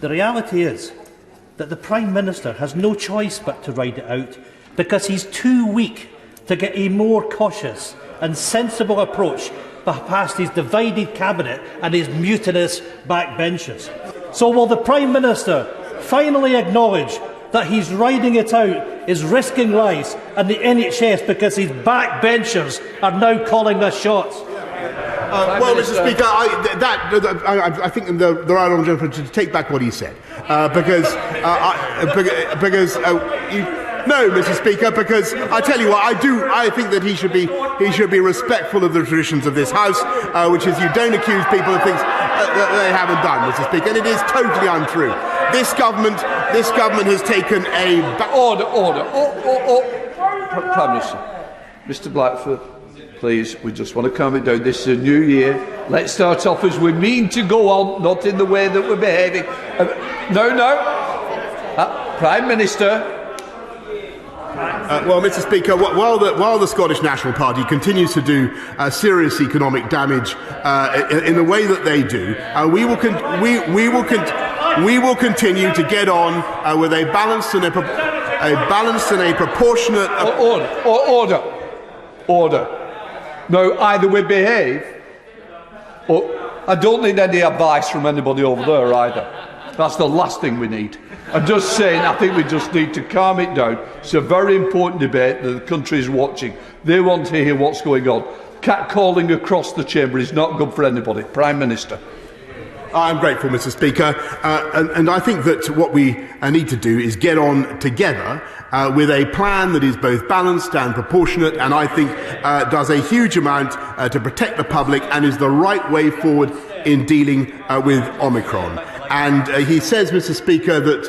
The reality is that the Prime Minister has no choice but to ride it out because he's too weak to get a more cautious and sensible approach past his divided cabinet and his mutinous backbenchers. So will the Prime Minister finally acknowledge that he's riding it out, is risking lives and the NHS because his backbenchers are now calling the shots? Well, Mr. Speaker, I think the right honourable gentleman should take back what he said, no, Mr. Speaker, because I tell you what, I think that he should be respectful of the traditions of this House, which is you don't accuse people of things that they haven't done, Mr. Speaker, and it is totally untrue. This government has taken a order. Prime Minister, Mr. Blackford. Please, we just want to calm it down. This is a new year. Let's start off as we mean to go on, not in the way that we're behaving. Prime Minister. Well, Mr. Speaker, while the Scottish National Party continues to do serious economic damage in the way that they do, we will continue to get on with a balanced and a proportionate. Order. No, either we behave, or I don't need any advice from anybody over there either. That's the last thing we need. I'm just saying, I think we just need to calm it down. It's a very important debate that the country is watching. They want to hear what's going on. Catcalling across the chamber is not good for anybody. Prime Minister. I'm grateful, Mr. Speaker, and I think that what we need to do is get on together with a plan that is both balanced and proportionate, and I think does a huge amount to protect the public and is the right way forward in dealing with Omicron. And he says, Mr. Speaker, that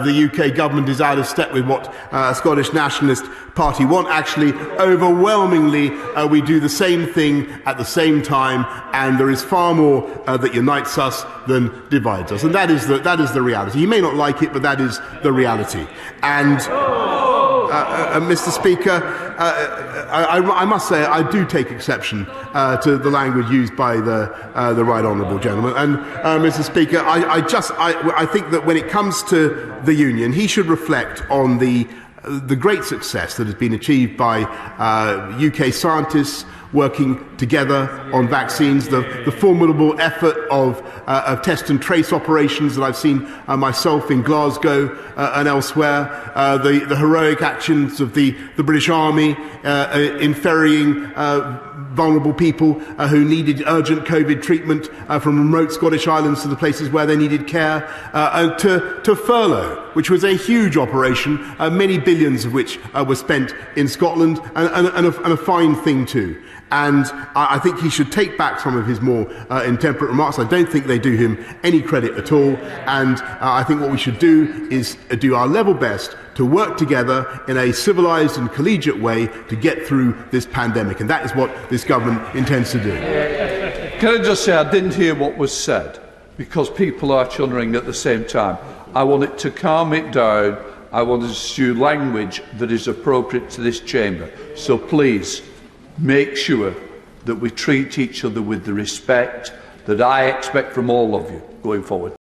the UK government is out of step with what Scottish Nationalist Party want. Actually, overwhelmingly, we do the same thing at the same time, and there is far more that unites us than divides us. And that is the reality. You may not like it, but that is the reality. And Mr. Speaker, I must say I do take exception to the language used by the right honourable gentleman. And Mr. Speaker, I think that when it comes to the Union, he should reflect on the great success that has been achieved by UK scientists working together on vaccines, the formidable effort of test and trace operations that I've seen myself in Glasgow and elsewhere, the heroic actions of the British Army in ferrying vulnerable people who needed urgent COVID treatment from remote Scottish islands to the places where they needed care, and to furlough, which was a huge operation, many billions of which were spent in Scotland, and a fine thing too. And I think he should take back some of his more intemperate remarks. I don't think they do him any credit at all. And I think what we should do is do our level best to work together in a civilised and collegiate way to get through this pandemic. And that is what this government intends to do. Can I just say, I didn't hear what was said, because people are chunnering at the same time. I want it to calm it down. I want us to use language that is appropriate to this chamber. So please, make sure that we treat each other with the respect that I expect from all of you going forward.